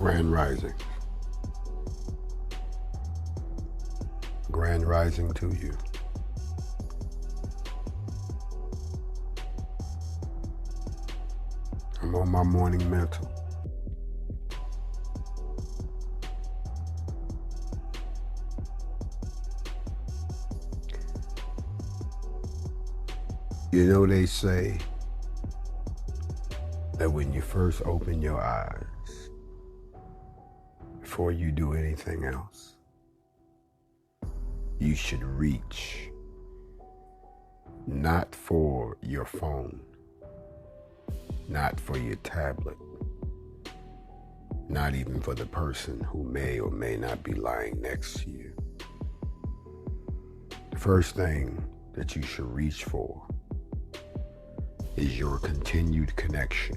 Grand Rising. Grand Rising to you. I'm on my morning mental. You know, they say that when you first open your eyes, before you do anything else, you should reach not for your phone, not for your tablet, not even for the person who may or may not be lying next to you. The first thing that you should reach for is your continued connection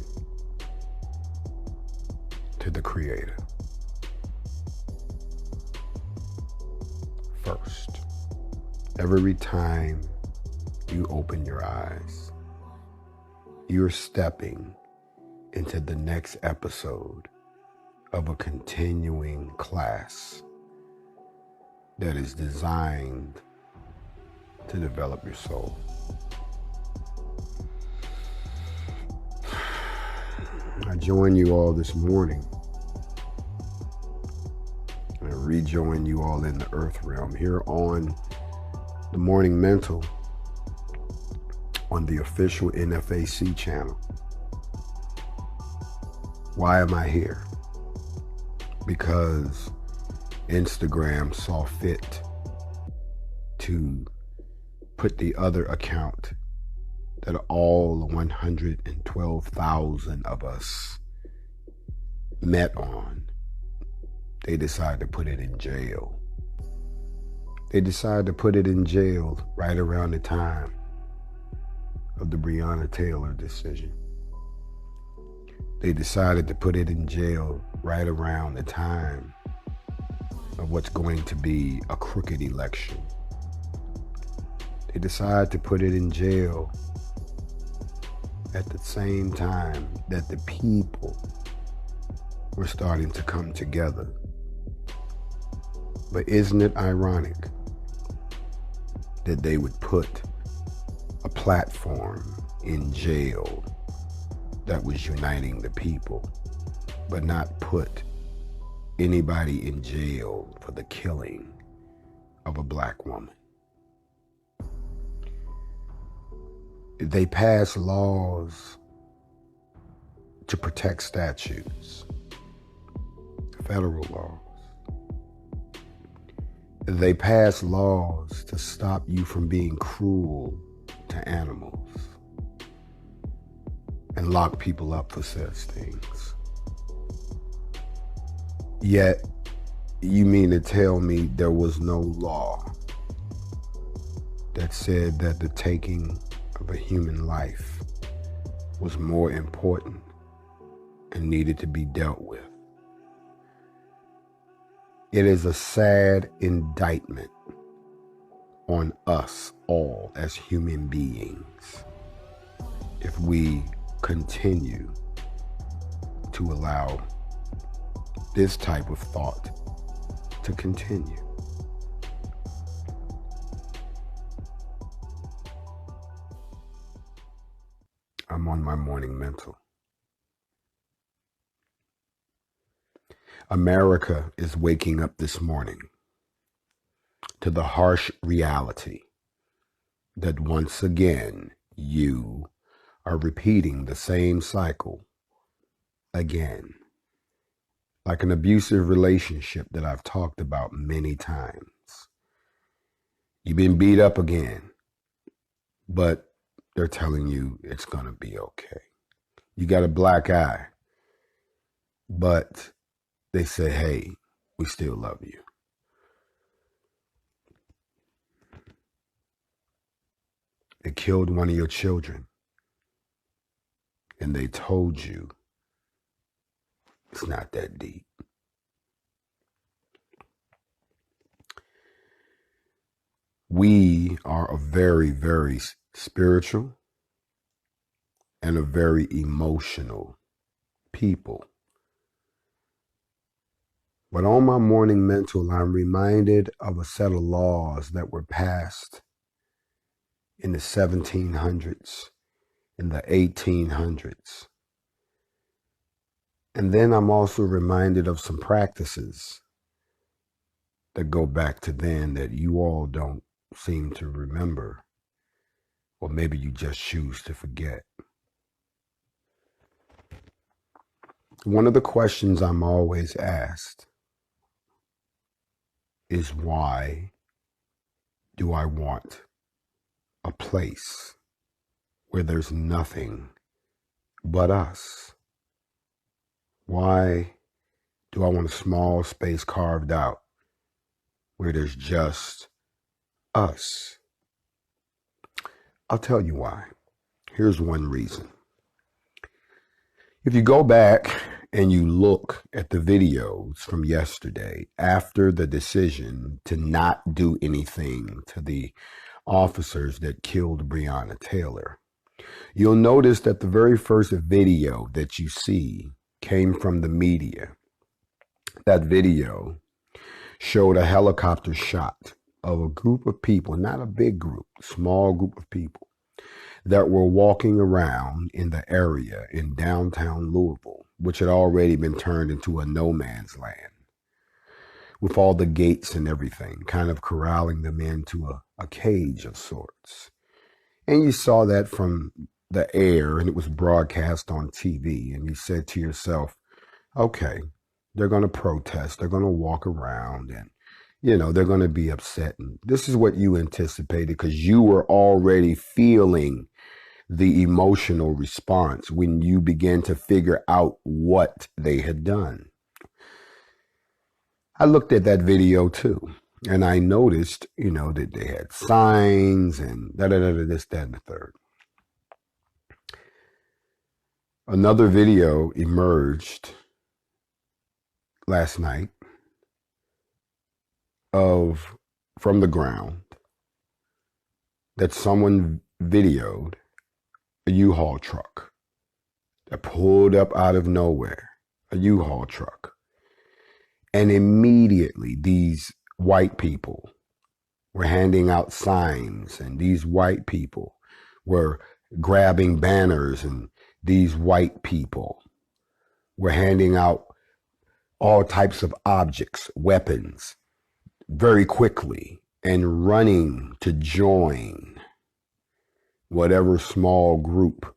to the Creator. First, every time you open your eyes, you're stepping into the next episode of a continuing class that is designed to develop your soul. I join you all this morning and rejoin you all in the earth realm here on the Morning Mental on the official NFAC channel. Why am I here? Because Instagram saw fit to put the other account that all 112,000 of us met on. They decided to put it in jail. They decided to put it in jail right around the time of the Breonna Taylor decision. They decided to put it in jail right around the time of what's going to be a crooked election. They decided to put it in jail at the same time that the people were starting to come together. But isn't it ironic that they would put a platform in jail that was uniting the people, but not put anybody in jail for the killing of a black woman? They pass laws to protect statues, federal laws. They pass laws to stop you from being cruel to animals and lock people up for such things. Yet, you mean to tell me there was no law that said that the taking of a human life was more important and needed to be dealt with? It is a sad indictment on us all as human beings if we continue to allow this type of thought to continue. I'm on my morning mental. America is waking up this morning to the harsh reality that once again you are repeating the same cycle again, like an abusive relationship that I've talked about many times. You've been beat up again, but they're telling you it's gonna be okay. You got a black eye, but they say, hey, we still love you. They killed one of your children, and they told you it's not that deep. We are a very, very spiritual and a very emotional people. But on my morning mental, I'm reminded of a set of laws that were passed in the 1700s, in the 1800s. And then I'm also reminded of some practices that go back to then that you all don't seem to remember, or maybe you just choose to forget. One of the questions I'm always asked is, why do I want a place where there's nothing but us? Why do I want a small space carved out where there's just us? I'll tell you why. Here's one reason. If you go back and you look at the videos from yesterday after the decision to not do anything to the officers that killed Breonna Taylor, you'll notice that the very first video that you see came from the media. That video showed a helicopter shot of a group of people, not a big group, small group of people that were walking around in the area in downtown Louisville, which had already been turned into a no man's land, with all the gates and everything, kind of corralling them into a cage of sorts. And you saw that from the air, and it was broadcast on TV, and you said to yourself, okay, they're going to protest, they're going to walk around, and they're going to be upset. And this is what you anticipated because you were already feeling the emotional response when you began to figure out what they had done. I looked at that video too, and I noticed, that they had signs and this, that, and the third. Another video emerged last night from the ground that someone videoed a U-Haul truck that pulled up out of nowhere, a U-Haul truck. And immediately these white people were handing out signs, and these white people were grabbing banners, and these white people were handing out all types of objects, weapons, very quickly, and running to join whatever small group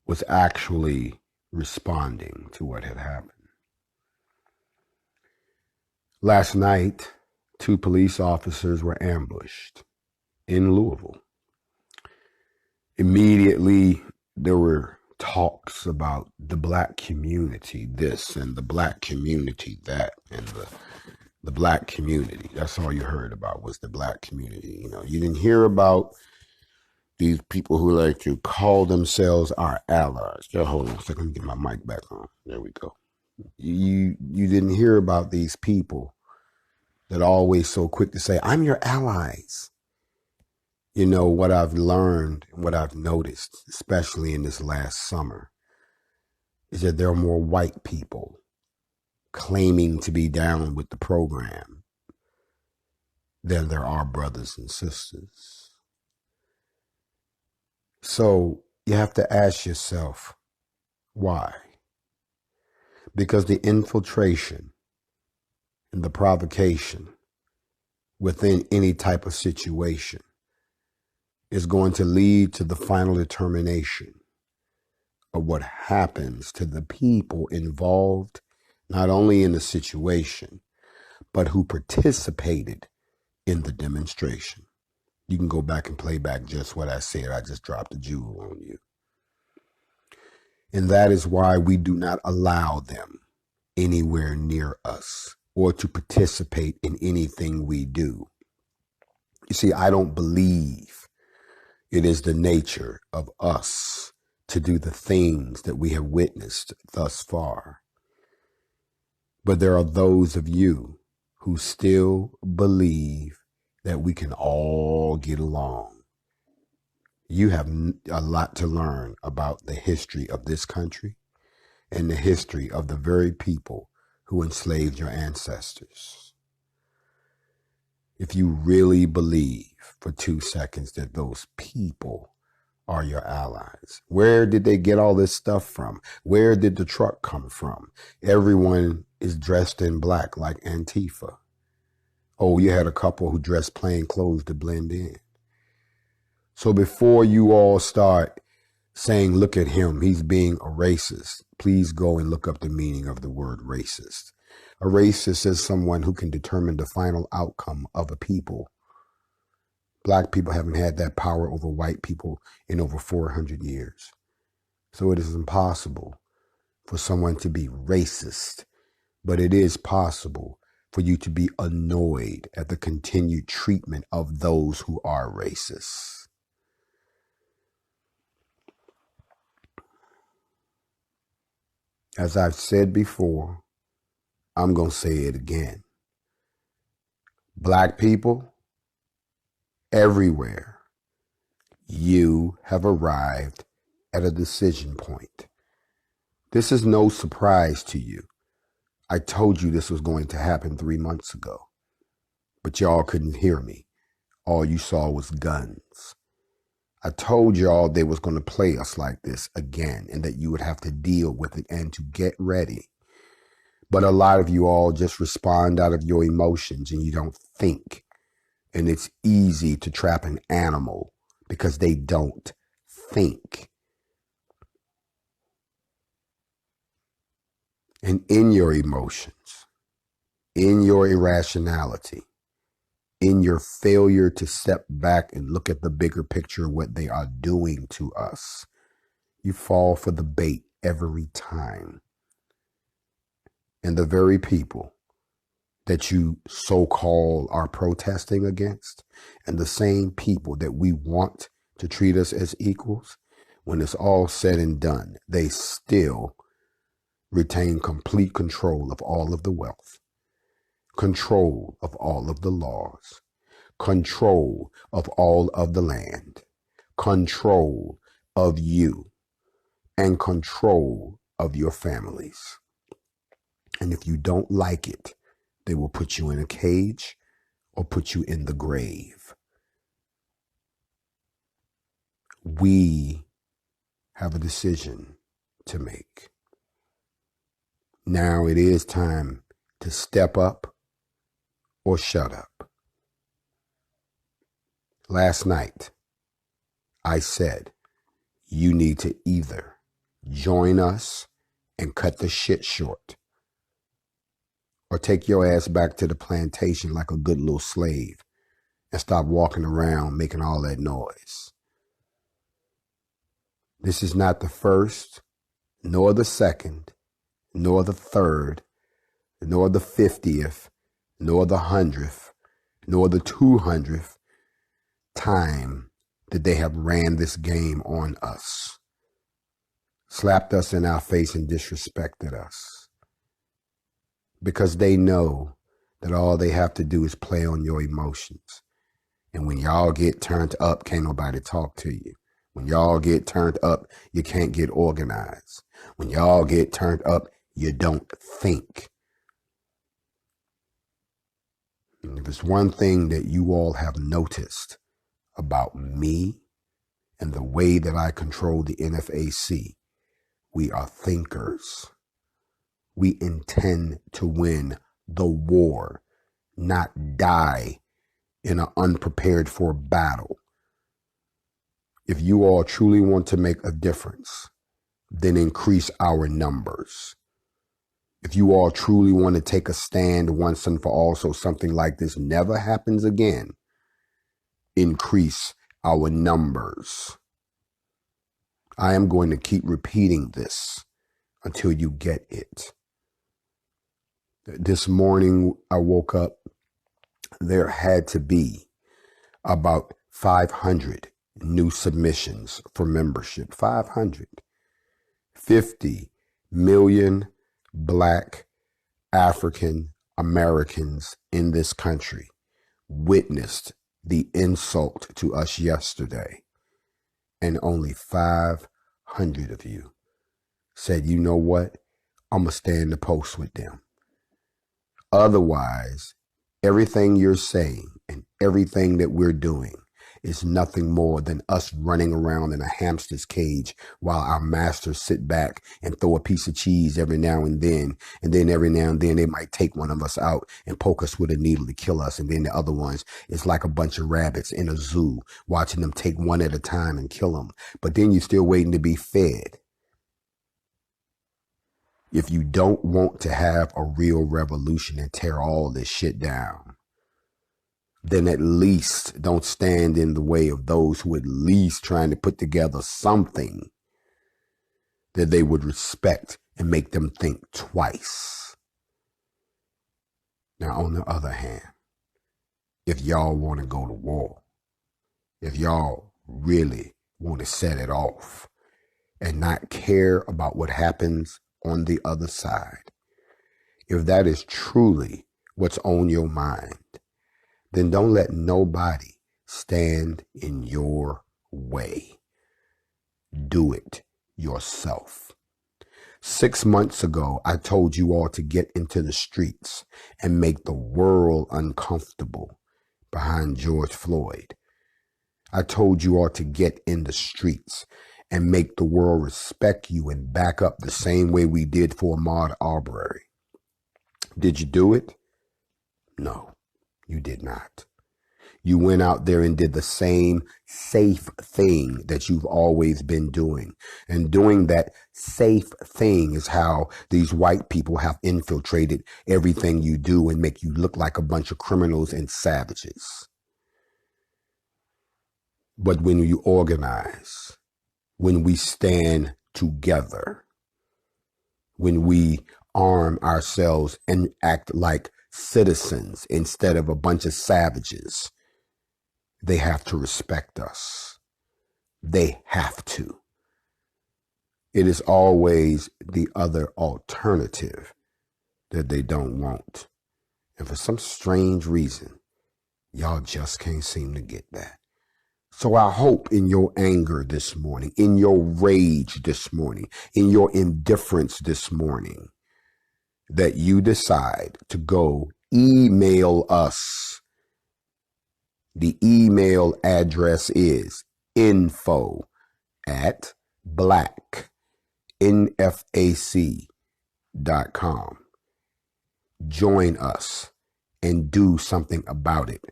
was actually responding to what had happened. Last night, 2 police officers were ambushed in Louisville. Immediately, there were talks about the black community this and the black community that, and the black community. That's all you heard about was the black community. You didn't hear about these people who like to call themselves our allies. Just hold on a second, let me get my mic back on. There we go. You didn't hear about these people that are always so quick to say, I'm your allies. What I've learned, what I've noticed, especially in this last summer, is that there are more white people claiming to be down with the program than there are brothers and sisters. So you have to ask yourself, why? Because the infiltration and the provocation within any type of situation is going to lead to the final determination of what happens to the people involved, not only in the situation, but who participated in the demonstration. You can go back and play back just what I said. I just dropped a jewel on you. And that is why we do not allow them anywhere near us or to participate in anything we do. You see, I don't believe it is the nature of us to do the things that we have witnessed thus far. But there are those of you who still believe that we can all get along. You have a lot to learn about the history of this country and the history of the very people who enslaved your ancestors. If you really believe for 2 seconds that those people are your allies, where did they get all this stuff from? Where did the truck come from? Everyone is dressed in black like Antifa. Oh, you had a couple who dressed plain clothes to blend in. So before you all start saying, look at him, he's being a racist, please go and look up the meaning of the word racist. A racist is someone who can determine the final outcome of a people. Black people haven't had that power over white people in over 400 years. So it is impossible for someone to be racist, but it is possible for you to be annoyed at the continued treatment of those who are racist. As I've said before, I'm going to say it again. Black people, everywhere, you have arrived at a decision point. This is no surprise to you. I told you this was going to happen 3 months ago, but y'all couldn't hear me. All you saw was guns. I told y'all they was going to play us like this again and that you would have to deal with it and to get ready. But a lot of you all just respond out of your emotions and you don't think. And it's easy to trap an animal because they don't think. And in your emotions, in your irrationality, in your failure to step back and look at the bigger picture of what they are doing to us, you fall for the bait every time. And the very people that you so-called are protesting against, and the same people that we want to treat us as equals, when it's all said and done, they still retain complete control of all of the wealth, control of all of the laws, control of all of the land, control of you, and control of your families. And if you don't like it, they will put you in a cage or put you in the grave. We have a decision to make. Now it is time to step up or shut up. Last night, I said, you need to either join us and cut the shit short, or take your ass back to the plantation like a good little slave and stop walking around making all that noise. This is not the first, nor the second, nor the third, nor the 50th, nor the 100th, nor the 200th time that they have ran this game on us, slapped us in our face and disrespected us. Because they know that all they have to do is play on your emotions. And when y'all get turned up, can't nobody talk to you. When y'all get turned up, you can't get organized. When y'all get turned up, you don't think. And if it's one thing that you all have noticed about me and the way that I control the NFAC, we are thinkers. We intend to win the war, not die in an unprepared for battle. If you all truly want to make a difference, then increase our numbers. If you all truly want to take a stand once and for all so something like this never happens again, increase our numbers. I am going to keep repeating this until you get it. This morning I woke up, there had to be about 500 new submissions for membership. 500. 50 million Black African Americans in this country witnessed the insult to us yesterday. And only 500 of you said, you know what? I'm going to stand the post with them. Otherwise, everything you're saying and everything that we're doing is nothing more than us running around in a hamster's cage while our masters sit back and throw a piece of cheese every now and then every now and then they might take one of us out and poke us with a needle to kill us, and then the other ones, it's like a bunch of rabbits in a zoo watching them take one at a time and kill them, but then you're still waiting to be fed. If you don't want to have a real revolution and tear all this shit down, then at least don't stand in the way of those who at least trying to put together something that they would respect and make them think twice. Now, on the other hand, if y'all want to go to war, if y'all really want to set it off and not care about what happens on the other side, if that is truly what's on your mind, then don't let nobody stand in your way. Do it yourself. 6 months ago, I told you all to get into the streets and make the world uncomfortable behind George Floyd. I told you all to get in the streets and make the world respect you and back up the same way we did for Ahmaud Arbery. Did you do it? No, you did not. You went out there and did the same safe thing that you've always been doing. And doing that safe thing is how these white people have infiltrated everything you do and make you look like a bunch of criminals and savages. But when you organize, when we stand together, when we arm ourselves and act like citizens instead of a bunch of savages, they have to respect us. They have to. It is always the other alternative that they don't want. And for some strange reason, y'all just can't seem to get that. So I hope in your anger this morning, in your rage this morning, in your indifference this morning, that you decide to go email us. The email address is info@blacknfac.com. Join us and do something about it.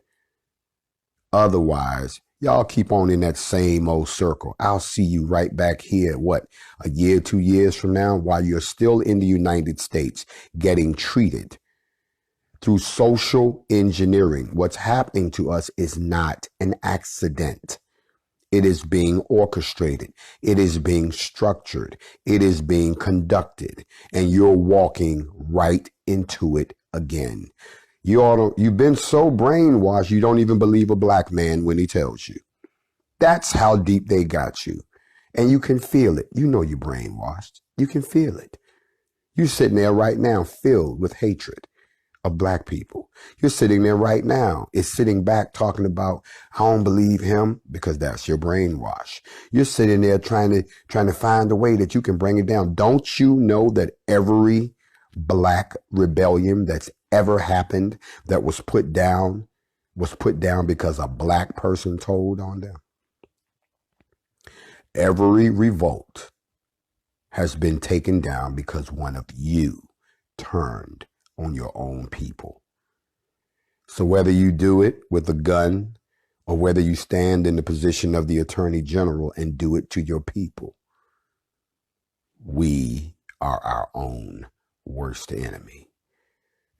Otherwise, y'all keep on in that same old circle. I'll see you right back here, a year, 2 years from now, while you're still in the United States getting treated through social engineering. What's happening to us is not an accident. It is being orchestrated. It is being structured. It is being conducted. And you're walking right into it again. You've been so brainwashed, you don't even believe a black man when he tells you. That's how deep they got you. And you can feel it. You know you're brainwashed. You can feel it. You're sitting there right now filled with hatred of black people. You're sitting there right now. It's sitting back talking about, I don't believe him, because that's your brainwash. You're sitting there trying to find a way that you can bring it down. Don't you know that every black rebellion that's ever happened that was put down because a black person told on them? Every revolt has been taken down because one of you turned on your own people. So whether you do it with a gun or whether you stand in the position of the Attorney General and do it to your people, we are our own worst enemy.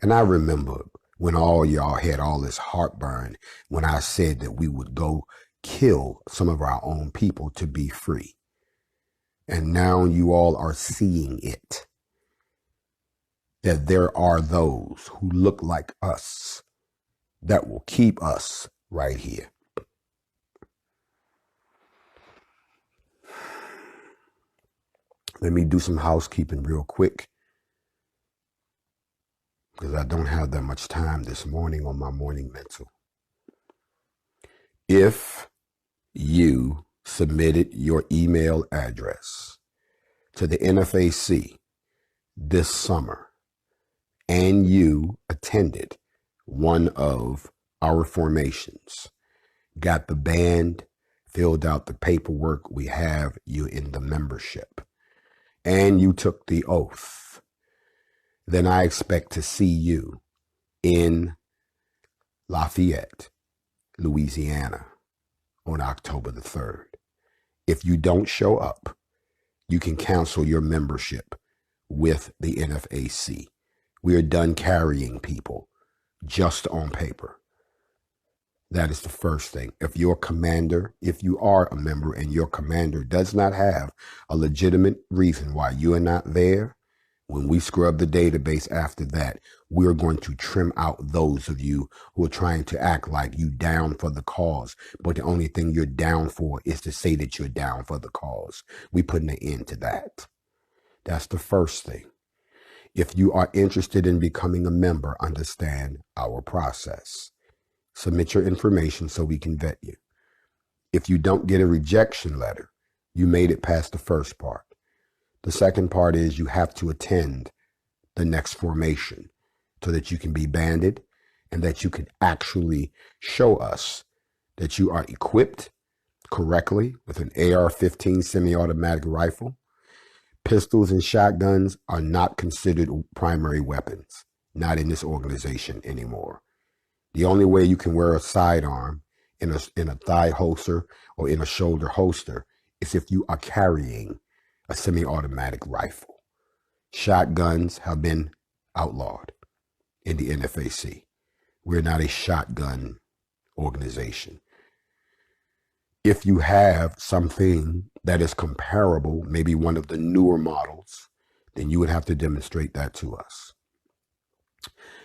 And I remember when all y'all had all this heartburn when I said that we would go kill some of our own people to be free. And now you all are seeing it, that there are those who look like us that will keep us right here. Let me do some housekeeping real quick, because I don't have that much time this morning on my morning mental. If you submitted your email address to the NFAC this summer and you attended one of our formations, got the band, filled out the paperwork, we have you in the membership, and you took the oath, then I expect to see you in Lafayette, Louisiana on October the 3rd. If you don't show up, you can cancel your membership with the NFAC. We are done carrying people just on paper. That is the first thing. If your commander, if you are a member and your commander does not have a legitimate reason why you are not there, when we scrub the database after that, we're going to trim out those of you who are trying to act like you down for the cause, but the only thing you're down for is to say that you're down for the cause. We putting an end to that. That's the first thing. If you are interested in becoming a member, understand our process. Submit your information so we can vet you. If you don't get a rejection letter, you made it past the first part. The second part is you have to attend the next formation so that you can be banded and that you can actually show us that you are equipped correctly with an AR-15 semi-automatic rifle. Pistols and shotguns are not considered primary weapons, not in this organization anymore. The only way you can wear a sidearm in a thigh holster or in a shoulder holster is if you are carrying a semi-automatic rifle. Shotguns have been outlawed in the NFAC. We're not a shotgun organization. If you have something that is comparable, maybe one of the newer models, then you would have to demonstrate that to us.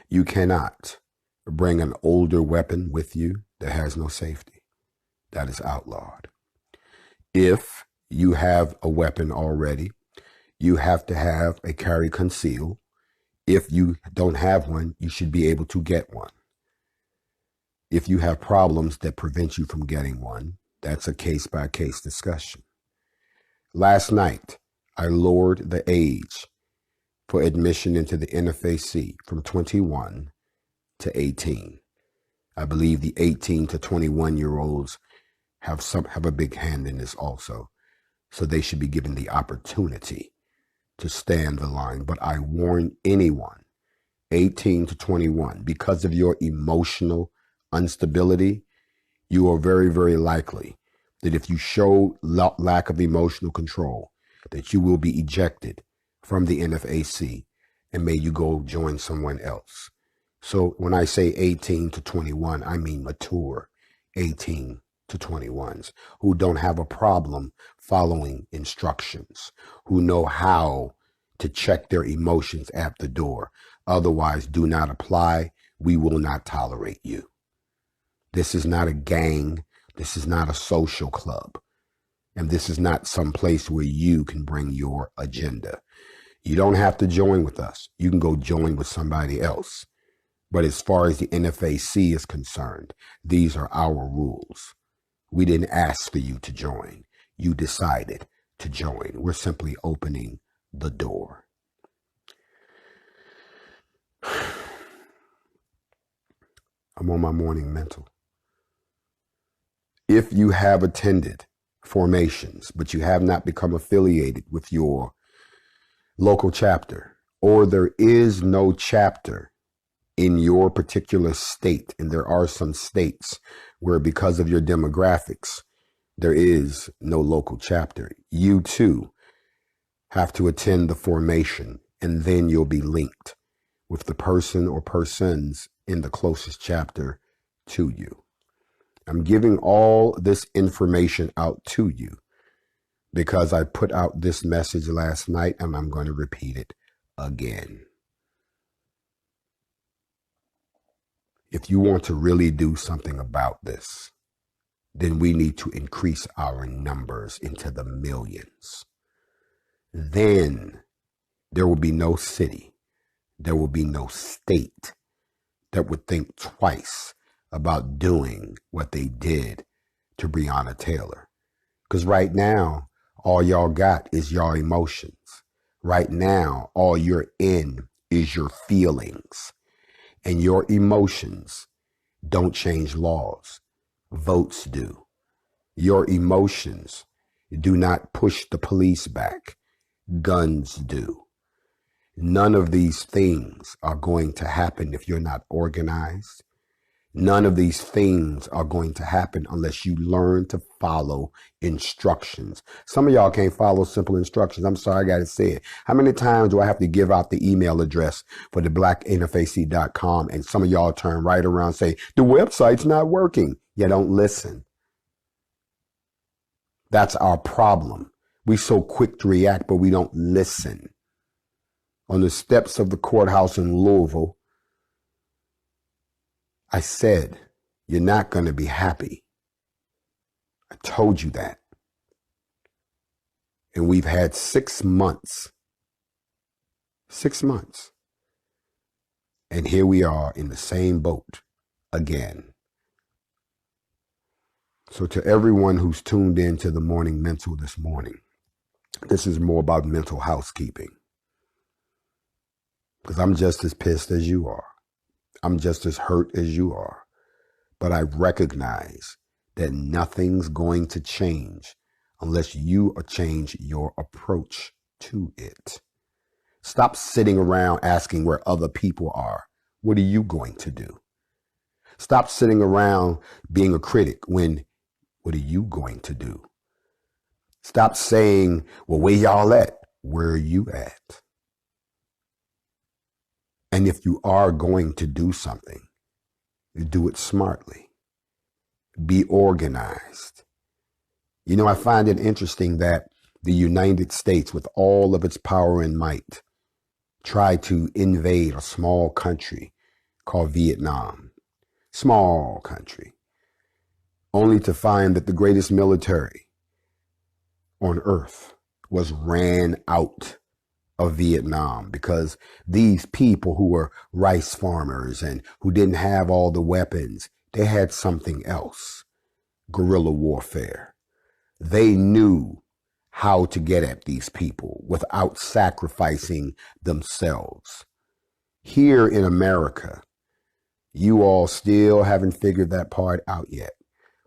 You cannot bring an older weapon with you that has no safety. That is outlawed. If you have a weapon already, you have to have a carry conceal. If you don't have one, you should be able to get one. If you have problems that prevent you from getting one, that's a case-by-case discussion. Last night, I lowered the age for admission into the NFAC from 21 to 18. I believe the 18 to 21-year-olds have a big hand in this also. So they should be given the opportunity to stand the line. But I warn anyone, 18 to 21, because of your emotional instability, you are very, very likely that if you show lack of emotional control, that you will be ejected from the NFAC and may you go join someone else. So when I say 18 to 21, I mean mature 18 to 21s who don't have a problem following instructions, who know how to check their emotions at the door. Otherwise, do not apply. We will not tolerate you. This is not a gang. This is not a social club. And this is not some place where you can bring your agenda. You don't have to join with us. You can go join with somebody else. But as far as the NFAC is concerned, these are our rules. We didn't ask for you to join. You decided to join. We're simply opening the door. I'm on my morning mental. If you have attended formations, but you have not become affiliated with your local chapter, or there is no chapter in your particular state, and there are some states where because of your demographics, there is no local chapter, you too have to attend the formation, and then you'll be linked with the person or persons in the closest chapter to you. I'm giving all this information out to you because I put out this message last night and I'm going to repeat it again. If you want to really do something about this, then we need to increase our numbers into the millions. Then there will be no city, there will be no state that would think twice about doing what they did to Breonna Taylor. Because right now, all y'all got is y'all emotions. Right now, all you're in is your feelings, and your emotions don't change laws. Votes do. Your emotions do not push the police back. Guns do. None of these things are going to happen if you're not organized. None of these things are going to happen unless you learn to follow instructions. Some of y'all can't follow simple instructions. I'm sorry, I got to say it. How many times do I have to give out the email address for the blackinterfacey.com and some of y'all turn right around and say, the website's not working. You don't listen. That's our problem. We so quick to react, but we don't listen. On the steps of the courthouse in Louisville, I said, you're not going to be happy. I told you that. And we've had 6 months. 6 months. And here we are in the same boat again. So to everyone who's tuned in to the Morning Mental this morning, this is more about mental housekeeping. Because I'm just as pissed as you are. I'm just as hurt as you are. But I recognize that nothing's going to change unless you change your approach to it. Stop sitting around asking where other people are. What are you going to do? Stop sitting around being a critic when, what are you going to do? Stop saying, well, where y'all at? Where are you at? And if you are going to do something, do it smartly. Be organized. You know, I find it interesting that the United States, with all of its power and might, tried to invade a small country called Vietnam. Small country. Only to find that the greatest military on earth was ran out of Vietnam because these people who were rice farmers and who didn't have all the weapons, they had something else. Guerrilla warfare. They knew how to get at these people without sacrificing themselves. Here in America, you all still haven't figured that part out yet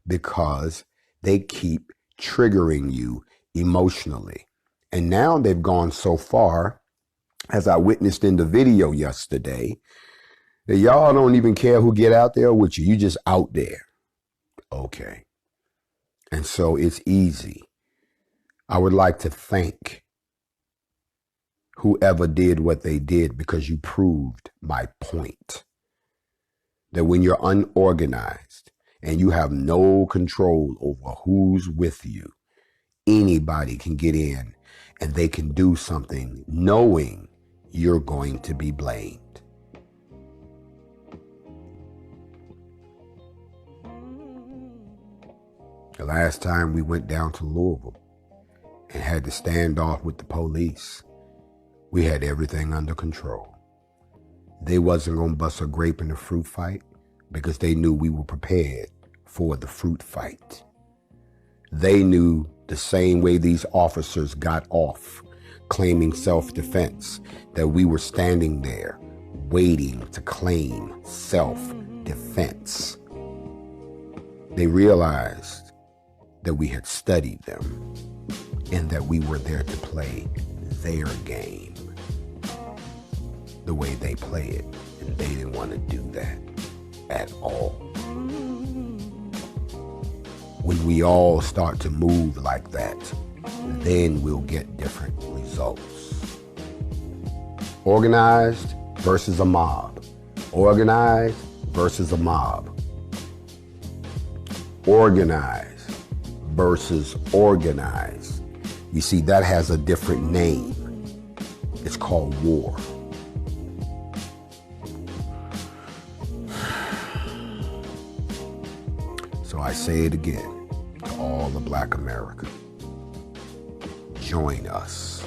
because they keep triggering you emotionally. And now they've gone so far, as I witnessed in the video yesterday, that y'all don't even care who get out there with you. You just out there. Okay. And so it's easy. I would like to thank whoever did what they did because you proved my point. That when you're unorganized and you have no control over who's with you, anybody can get in and they can do something knowing you're going to be blamed. The last time we went down to Louisville and had to stand off with the police, we had everything under control. They wasn't going to bust a grape in the fruit fight because they knew we were prepared for the fruit fight. They knew the same way these officers got off claiming self-defense, that we were standing there waiting to claim self-defense. They realized that we had studied them and that we were there to play their game the way they play it, and they didn't want to do that at all. When we all start to move like that, then we'll get different results. Organized versus a mob. Organized versus a mob. Organized versus organized. You see, that has a different name. It's called war. So I say it again to all of Black America. Join us.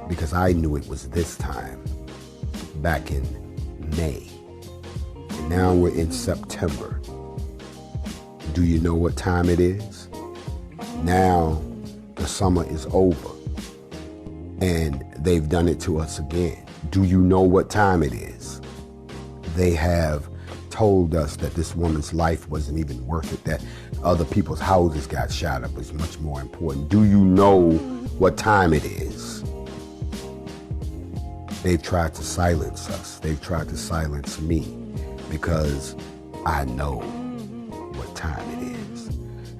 Because I knew it was this time back in May. And now we're in September. Do you know what time it is? Now the summer is over. And they've done it to us again. Do you know what time it is? They have told us that this woman's life wasn't even worth it, that other people's houses got shot up is much more important. Do you know what time it is? They've tried to silence us. They've tried to silence me because I know what time it is.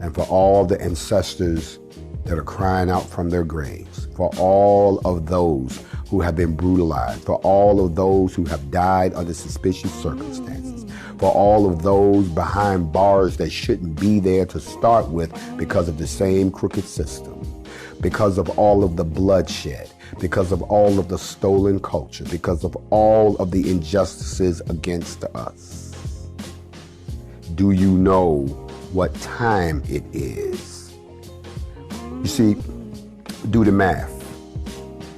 And for all the ancestors that are crying out from their graves, for all of those who have been brutalized, for all of those who have died under suspicious circumstances, for all of those behind bars that shouldn't be there to start with because of the same crooked system, because of all of the bloodshed, because of all of the stolen culture, because of all of the injustices against us. Do you know what time it is? You see, do the math.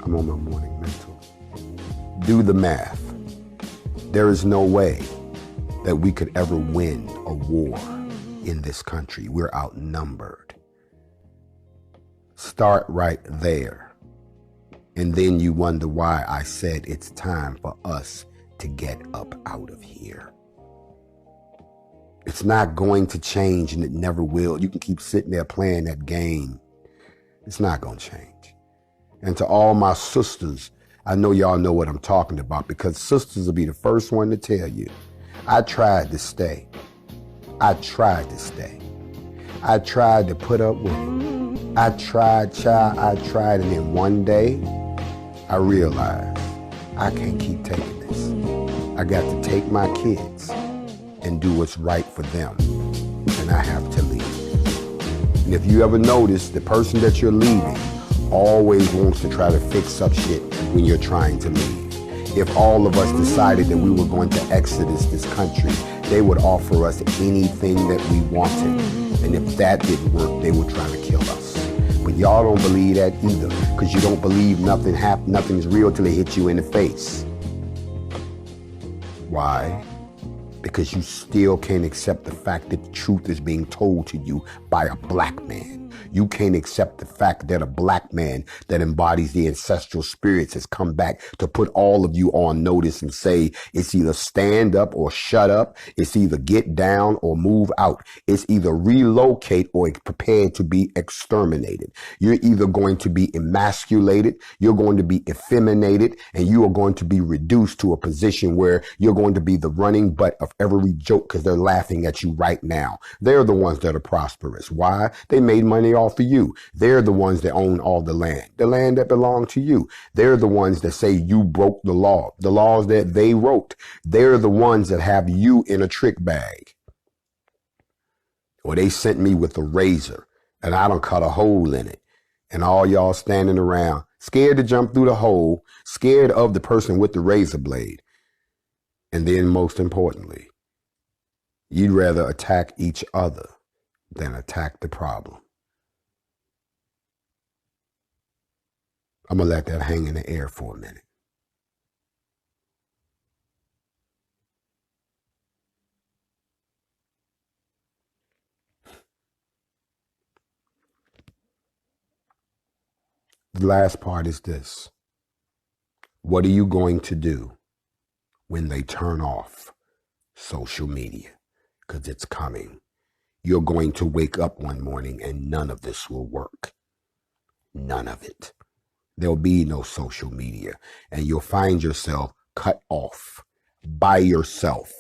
I'm on my morning mental. Do the math. There is no way that we could ever win a war in this country. We're outnumbered. Start right there. And then you wonder why I said it's time for us to get up out of here. It's not going to change, and it never will. You can keep sitting there playing that game. It's not going to change. And to all my sisters, I know y'all know what I'm talking about, because sisters will be the first one to tell you, I tried to stay. I tried to stay. I tried to put up with it. I tried, child, I tried, and then one day, I realized I can't keep taking this. I got to take my kids and do what's right for them, and I have to leave. And if you ever notice, the person that you're leaving always wants to try to fix up shit when you're trying to leave. If all of us decided that we were going to exodus this country, they would offer us anything that we wanted. And if that didn't work, they would try to kill us. But y'all don't believe that either, because you don't believe nothing's real till it hits you in the face. Why? Because you still can't accept the fact that the truth is being told to you by a black man. You can't accept the fact that a black man that embodies the ancestral spirits has come back to put all of you on notice and say, it's either stand up or shut up. It's either get down or move out. It's either relocate or prepare to be exterminated. You're either going to be emasculated, you're going to be effeminated, and you are going to be reduced to a position where you're going to be the running butt of every joke because they're laughing at you right now. They're the ones that are prosperous. Why? They made money off of you. They're the ones that own all the land that belonged to you. They're the ones that say you broke the laws that they wrote. They're the ones that have you in a trick bag. Or they sent me with a razor and I done cut a hole in it. And all y'all standing around, scared to jump through the hole, scared of the person with the razor blade. And then most importantly, you'd rather attack each other than attack the problem. I'm going to let that hang in the air for a minute. The last part is this. What are you going to do when they turn off social media? Because it's coming. You're going to wake up one morning and none of this will work. None of it. There'll be no social media, and you'll find yourself cut off by yourself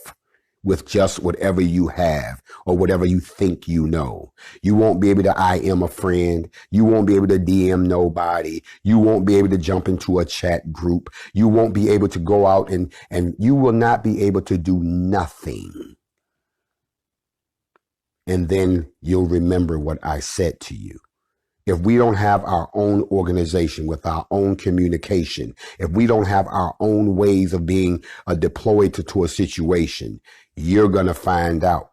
with just whatever you have or whatever you think you know. You won't be able to I am a friend. You won't be able to DM nobody. You won't be able to jump into a chat group. You won't be able to go out and you will not be able to do nothing. And then you'll remember what I said to you. If we don't have our own organization with our own communication, if we don't have our own ways of being deployed to a situation, you're going to find out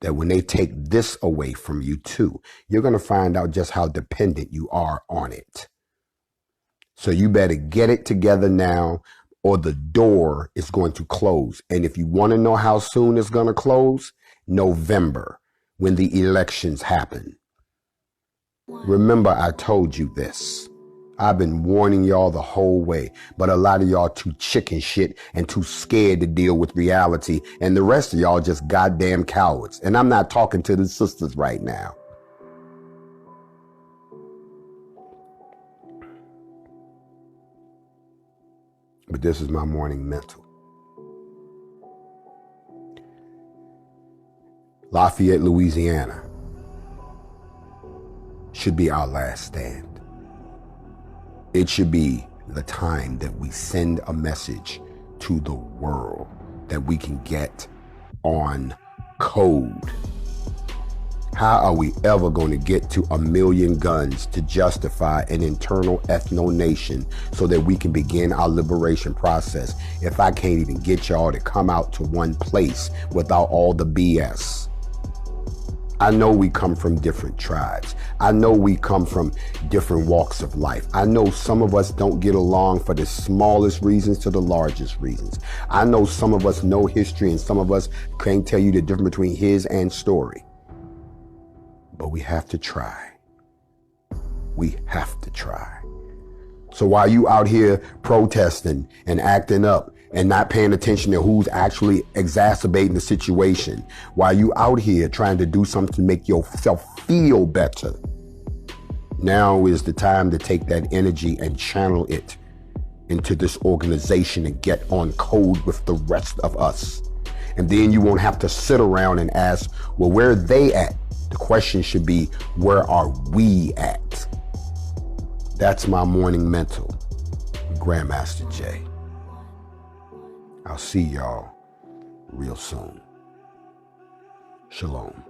that when they take this away from you too, you're going to find out just how dependent you are on it. So you better get it together now or the door is going to close. And if you want to know how soon it's going to close, November, when the elections happen. Remember, I told you this. I've been warning y'all the whole way, but a lot of y'all too chicken shit and too scared to deal with reality, and the rest of y'all just goddamn cowards. And I'm not talking to the sisters right now. But this is my morning mental. Lafayette, Louisiana should be our last stand. It should be the time that we send a message to the world that we can get on code. How are we ever going to get to 1 million guns to justify an internal ethno-nation so that we can begin our liberation process if I can't even get y'all to come out to one place without all the BS? I know we come from different tribes. I know we come from different walks of life. I know some of us don't get along for the smallest reasons to the largest reasons. I know some of us know history and some of us can't tell you the difference between his and story. But we have to try. We have to try. So while you out here protesting and acting up and not paying attention to who's actually exacerbating the situation, while you out here trying to do something to make yourself feel better, now is the time to take that energy and channel it into this organization and get on code with the rest of us. And then you won't have to sit around and ask, well, where are they at? The question should be, where are we at? That's my morning mental. Grandmaster Jay. I'll see y'all real soon. Shalom.